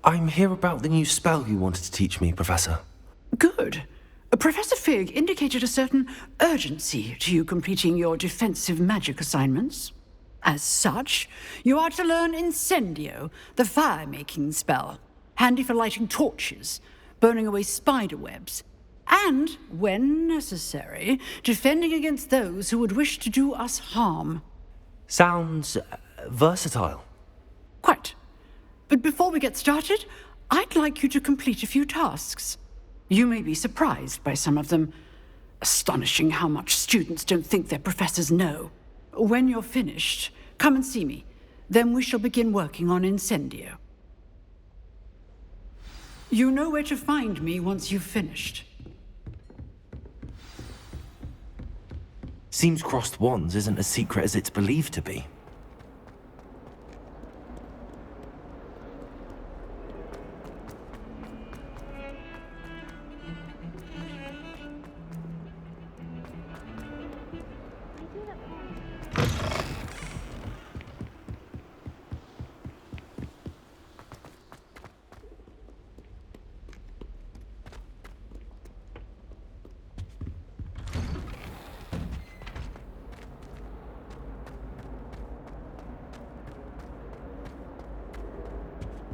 I'm here about the new spell you wanted to teach me, Professor. Good. Professor Fig indicated a certain urgency to you completing your defensive magic assignments. As such, you are to learn Incendio, the fire-making spell, handy for lighting torches, burning away spider webs, and, when necessary, defending against those who would wish to do us harm. Sounds versatile. Quite. But before we get started, I'd like you to complete a few tasks. You may be surprised by some of them. Astonishing how much students don't think their professors know. When you're finished, come and see me. Then we shall begin working on Incendio. You know where to find me once you've finished. Seems crossed wands isn't as secret as it's believed to be.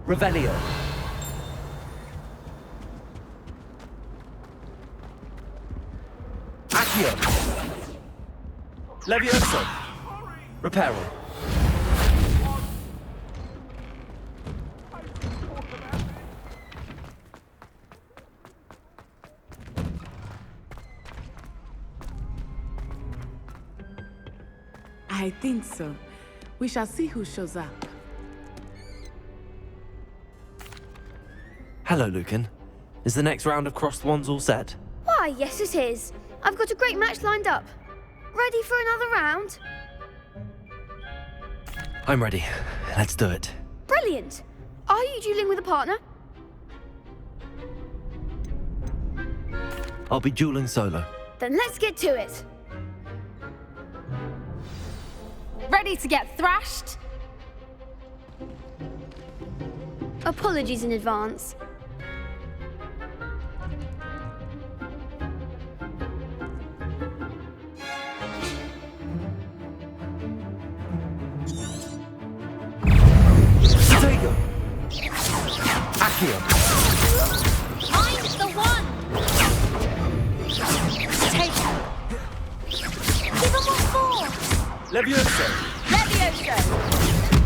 Revelio. Accio. Levioso. Reparo. I think so. We shall see who shows up. Hello, Lucan. Is the next round of crossed wands all set? Why, yes it is. I've got a great match lined up. Ready for another round? I'm ready. Let's do it. Brilliant. Are you dueling with a partner? I'll be dueling solo. Then let's get to it. Ready to get thrashed? Apologies in advance. Tego! Accio! I'm the one! Take her! Give them what for! Levioso! Levioso!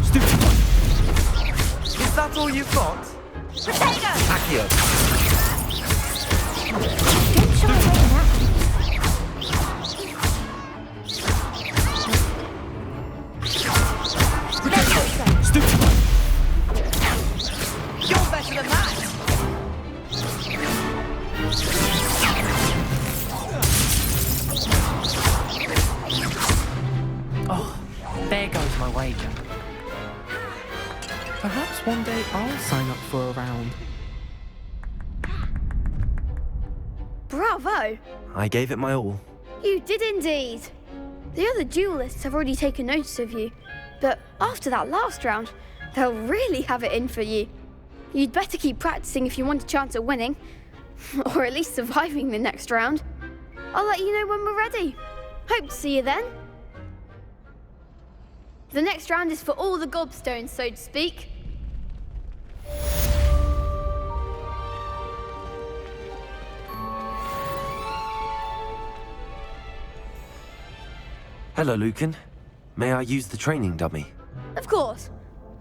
Stupid! Is that all you've got? Potato! Accio! Don't shy away now. Levioso! Stupid! You're better than that! Oh, there goes my wager. Perhaps one day I'll sign up for a round. Bravo! I gave it my all. You did indeed. The other duelists have already taken notice of you, but after that last round, they'll really have it in for you. You'd better keep practicing if you want a chance at winning, or at least surviving the next round. I'll let you know when we're ready. Hope to see you then. The next round is for all the gobstones, so to speak. Hello, Lucan. May I use the training dummy? Of course.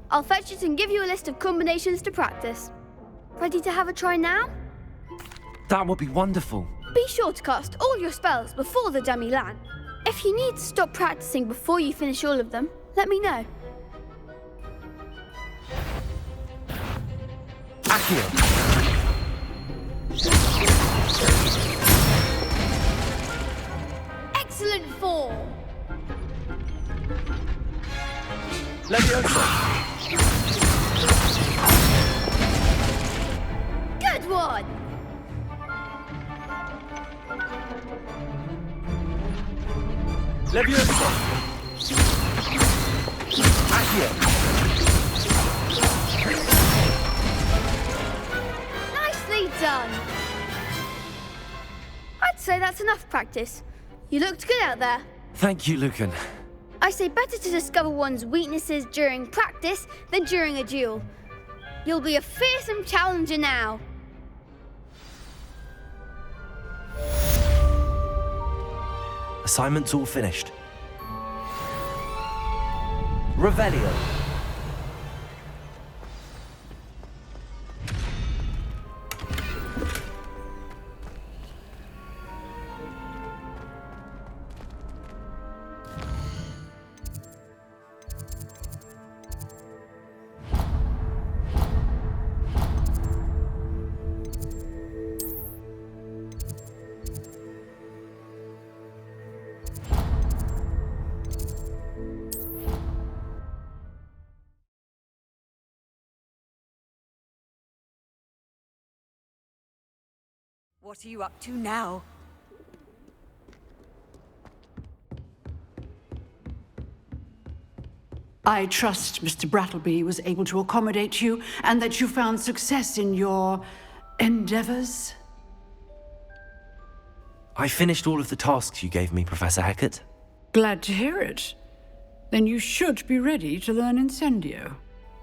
I'll fetch it and give you a list of combinations to practice. Ready to have a try now? That would be wonderful. Be sure to cast all your spells before the dummy lands. If you need to stop practicing before you finish all of them, let me know. Accio! Excellent form! Levioso! Good one! Levioso! Accio! done. I'd say that's enough practice. You looked good out there. Thank you, Lucan. I say better to discover one's weaknesses during practice than during a duel. You'll be a fearsome challenger now. Assignment's all finished. Revelio. What are you up to now? I trust Mr. Brattleby was able to accommodate you and that you found success in your endeavors. I finished all of the tasks you gave me, Professor Hecat. Glad to hear it. Then you should be ready to learn Incendio.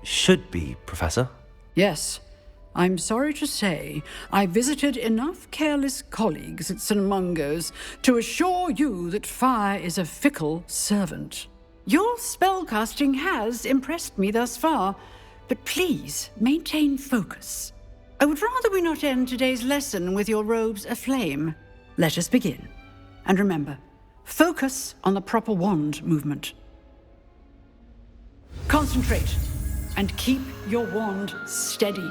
Should be, Professor. Yes. I'm sorry to say, I visited enough careless colleagues at St. Mungo's to assure you that fire is a fickle servant. Your spellcasting has impressed me thus far, but please maintain focus. I would rather we not end today's lesson with your robes aflame. Let us begin. And remember, focus on the proper wand movement. Concentrate and keep your wand steady.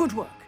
Good work.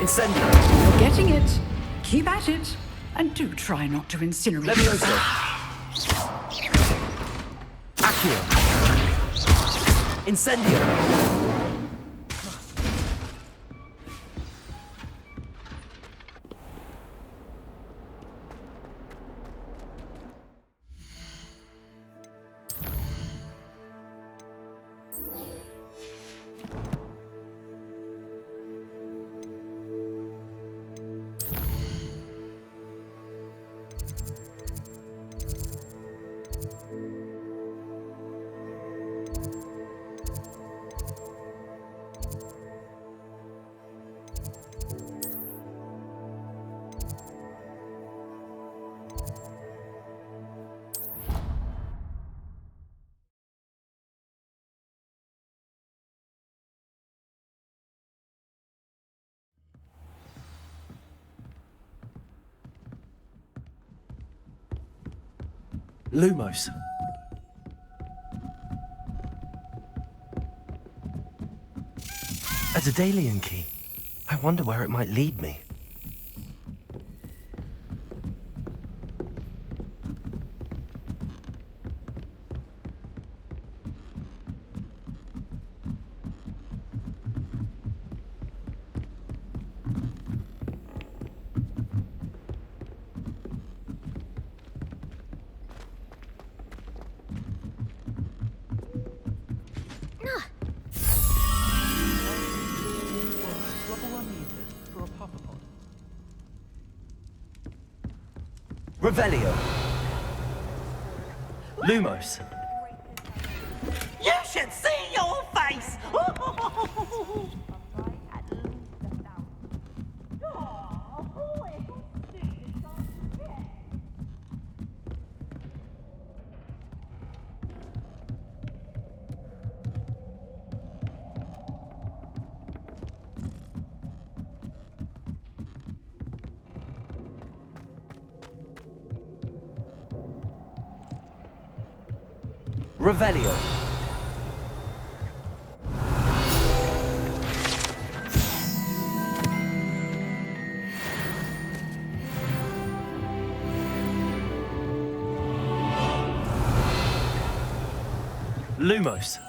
Incendio. You're getting it. Keep at it. And do try not to incinerate Levioso. yourself. Accio. Incendio. Lumos. A Daedalian key. I wonder where it might lead me. Revelio. Lumos. You should see your face! Revelio. Lumos.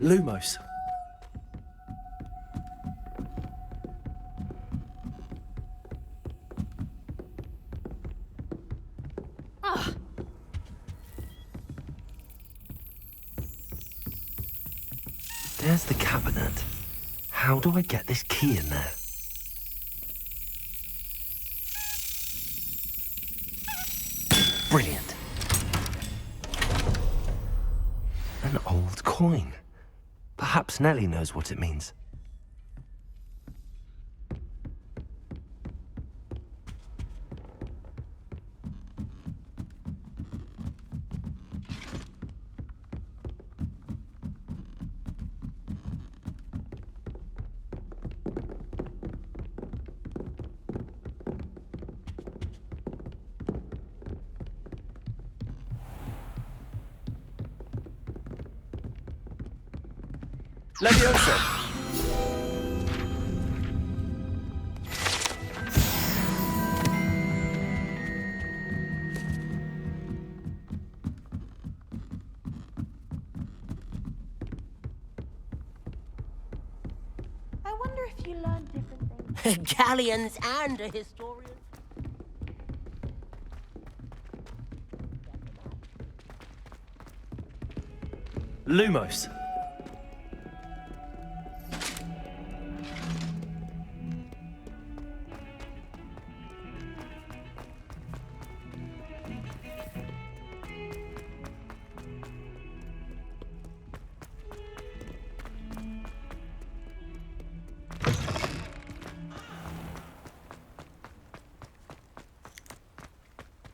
Lumos. There's the cabinet. How do I get this key in there? Brilliant. An old coin. Perhaps Nellie knows what it means. Leviosa. I wonder if you learned different things. Galleons and a historian. Lumos.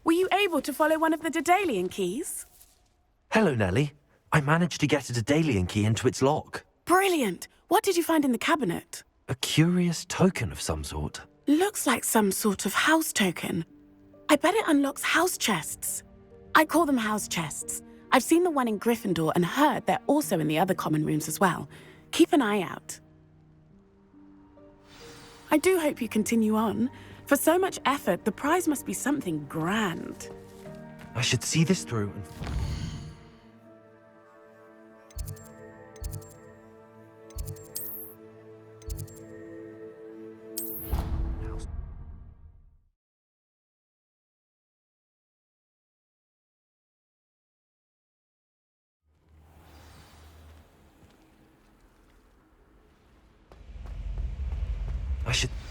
Were you able to follow one of the Daedalian keys? Hello, Nellie. I managed to get a Daedalian key into its lock. Brilliant! What did you find in the cabinet? A curious token of some sort. Looks like some sort of house token. I bet it unlocks house chests. I call them house chests. I've seen the one in Gryffindor and heard they're also in the other common rooms as well. Keep an eye out. I do hope you continue on. For so much effort, the prize must be something grand. I should see this through and...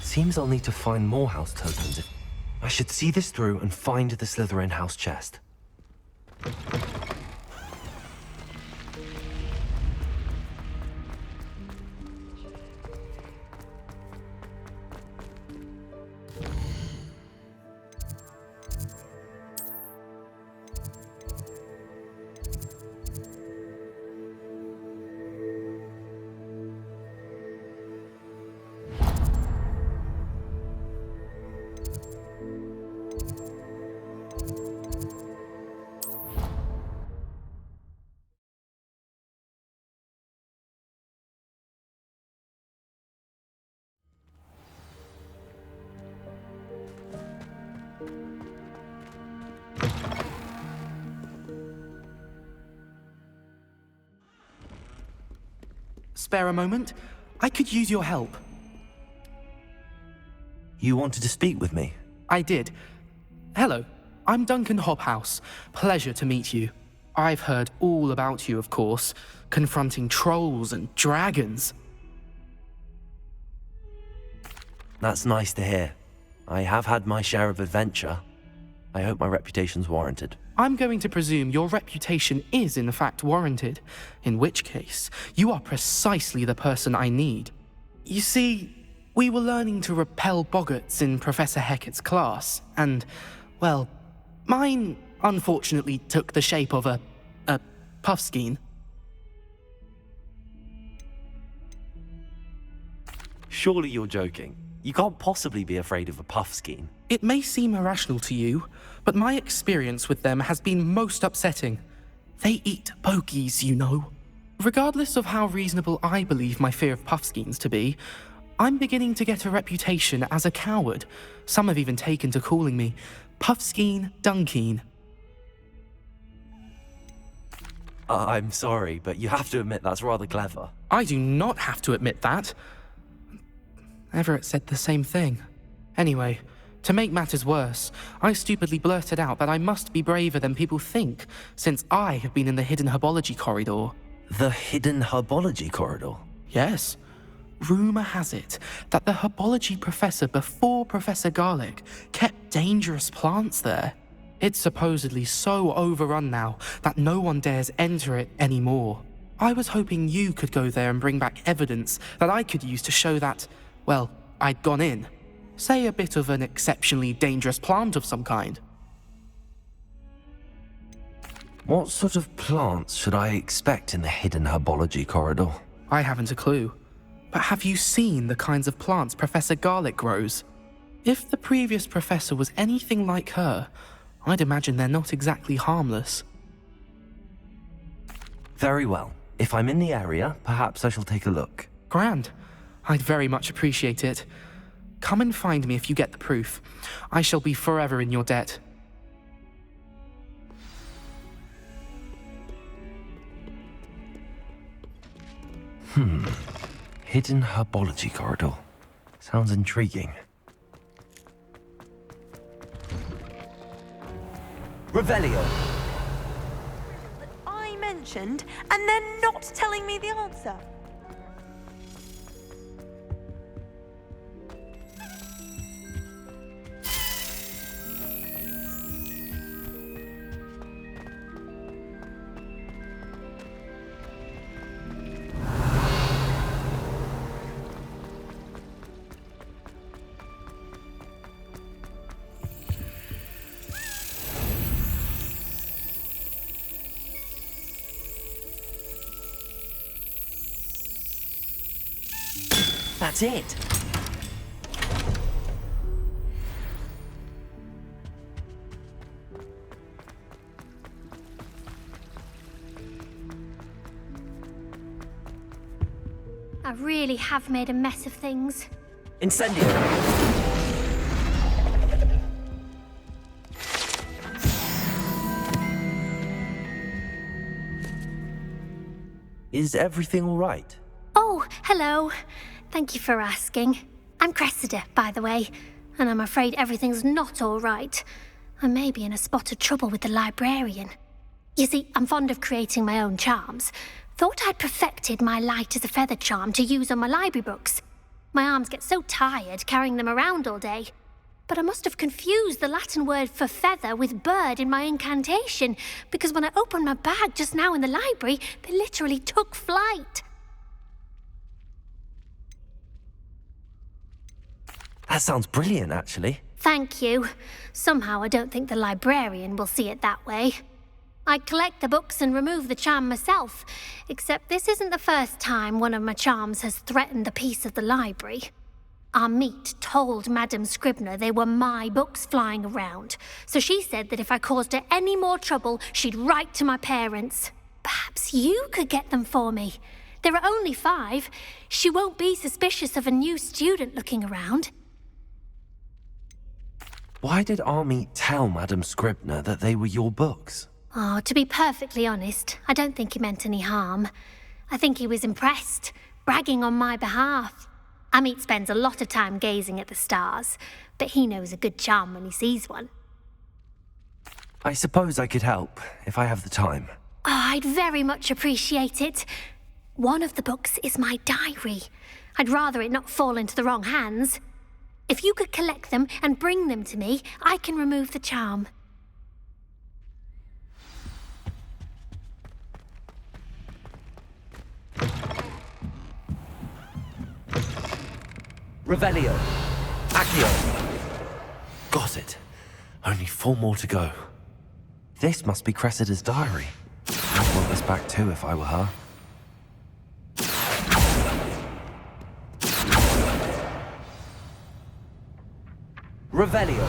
Seems I'll need to find more house tokens. I should see this through and find the Slytherin house chest. spare a moment? I could use your help. You wanted to speak with me? I did. Hello, I'm Duncan Hobhouse. Pleasure to meet you. I've heard all about you, of course, confronting trolls and dragons. That's nice to hear. I have had my share of adventure. I hope my reputation's warranted. I'm going to presume your reputation is in fact warranted, in which case, you are precisely the person I need. You see, we were learning to repel boggarts in Professor Hecat's class, and, well, mine unfortunately took the shape of a puffskein. Surely you're joking. You can't possibly be afraid of a puffskein. It may seem irrational to you, but my experience with them has been most upsetting. They eat bogies, you know. Regardless of how reasonable I believe my fear of puffskeins to be, I'm beginning to get a reputation as a coward. Some have even taken to calling me Puffskein Dunkeen. I'm sorry, but you have to admit that's rather clever. I do not have to admit that. Everett said the same thing. Anyway, to make matters worse, I stupidly blurted out that I must be braver than people think, since I have been in the hidden herbology corridor. The hidden herbology corridor? Yes. Rumour has it that the herbology professor before Professor Garlick kept dangerous plants there. It's supposedly so overrun now that no one dares enter it anymore. I was hoping you could go there and bring back evidence that I could use to show that, well, I'd gone in. Say a bit of an exceptionally dangerous plant of some kind. What sort of plants should I expect in the hidden herbology corridor? I haven't a clue. But have you seen the kinds of plants Professor Garlick grows? If the previous professor was anything like her, I'd imagine they're not exactly harmless. Very well. If I'm in the area, perhaps I shall take a look. Grand. I'd very much appreciate it. Come and find me if you get the proof. I shall be forever in your debt. Hidden herbology corridor. Sounds intriguing. Revelio. I mentioned, and they're not telling me the answer. That's it. I really have made a mess of things. Incendio. Is everything all right? Oh, hello. Thank you for asking. I'm Cressida, by the way, and I'm afraid everything's not all right. I may be in a spot of trouble with the librarian. You see, I'm fond of creating my own charms. Thought I'd perfected my light as a feather charm to use on my library books. My arms get so tired carrying them around all day. But I must have confused the Latin word for feather with bird in my incantation, because when I opened my bag just now in the library, they literally took flight. That sounds brilliant, actually. Thank you. Somehow I don't think the librarian will see it that way. I collect the books and remove the charm myself, except this isn't the first time one of my charms has threatened the peace of the library. Our meet told Madame Scribner they were my books flying around, so she said that if I caused her any more trouble, she'd write to my parents. Perhaps you could get them for me. There are only 5. She won't be suspicious of a new student looking around. Why did Army tell Madame Scribner that they were your books? Oh, to be perfectly honest, I don't think he meant any harm. I think he was impressed. bragging on my behalf. Amit spends a lot of time gazing at the stars, but he knows a good charm when he sees one. I suppose I could help, if I have the time. Oh, I'd very much appreciate it. One of the books is my diary. I'd rather it not fall into the wrong hands. If you could collect them and bring them to me, I can remove the charm. Revelio. Accio. Got it. Only 4 more to go. This must be Cressida's diary. I'd want this back too if I were her. Revelio.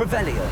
Revelio.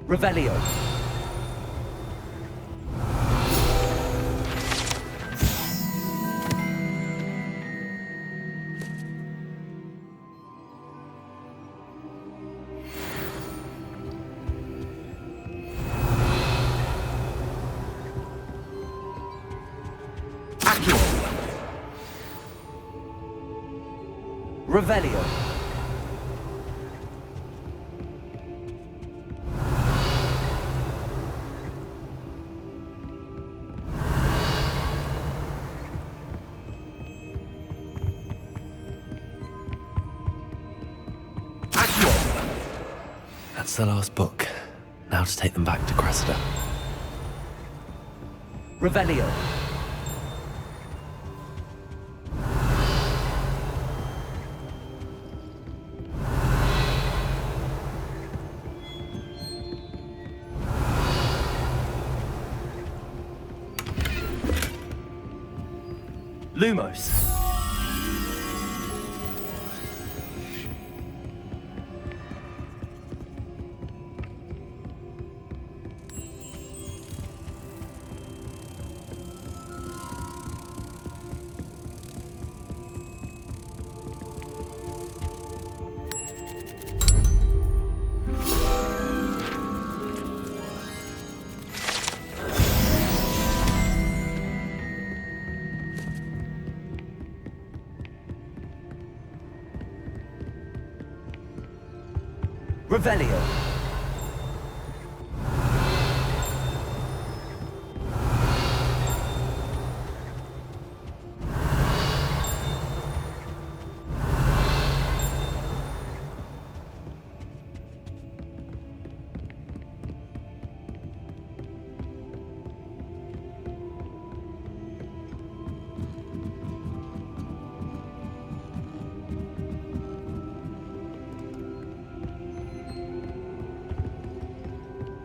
Revelio. Accio. Revelio. That's the last book. Now to take them back to Cressida. Revelio. Lumos. Revelio.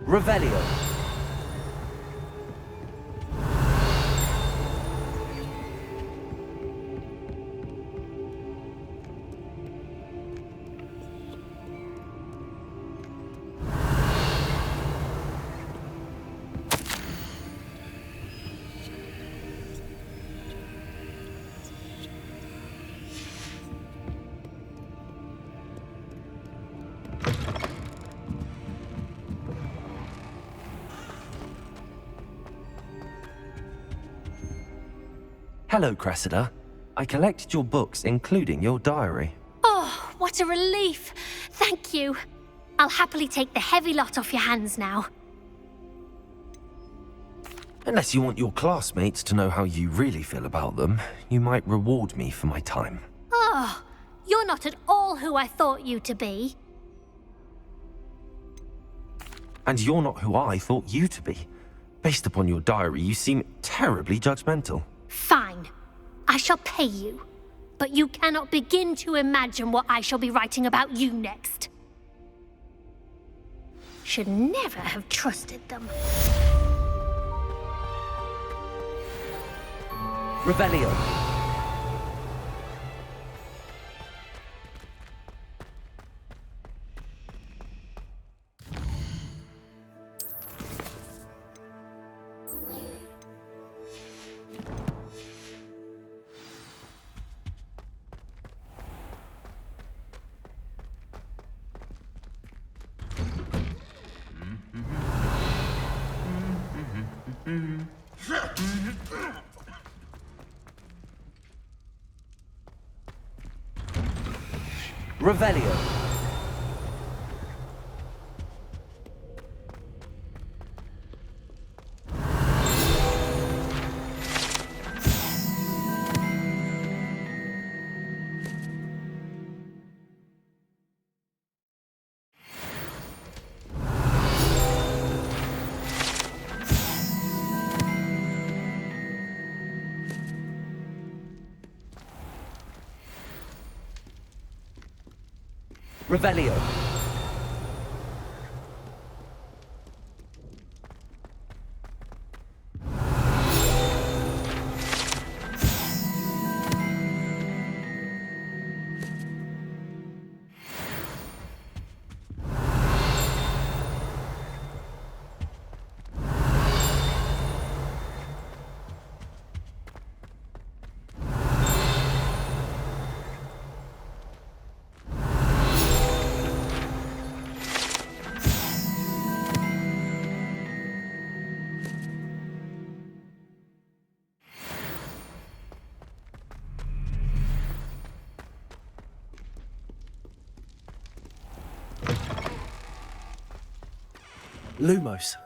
Revelio. Hello, Cressida. I collected your books, including your diary. Oh, what a relief. Thank you. I'll happily take the heavy lot off your hands now. Unless you want your classmates to know how you really feel about them, you might reward me for my time. Oh, you're not at all who I thought you to be. And you're not who I thought you to be. Based upon your diary, you seem terribly judgmental. Fine. I shall pay you. But you cannot begin to imagine what I shall be writing about you next. Should never have trusted them. Revelio. Revelio. Revelio. Lumos.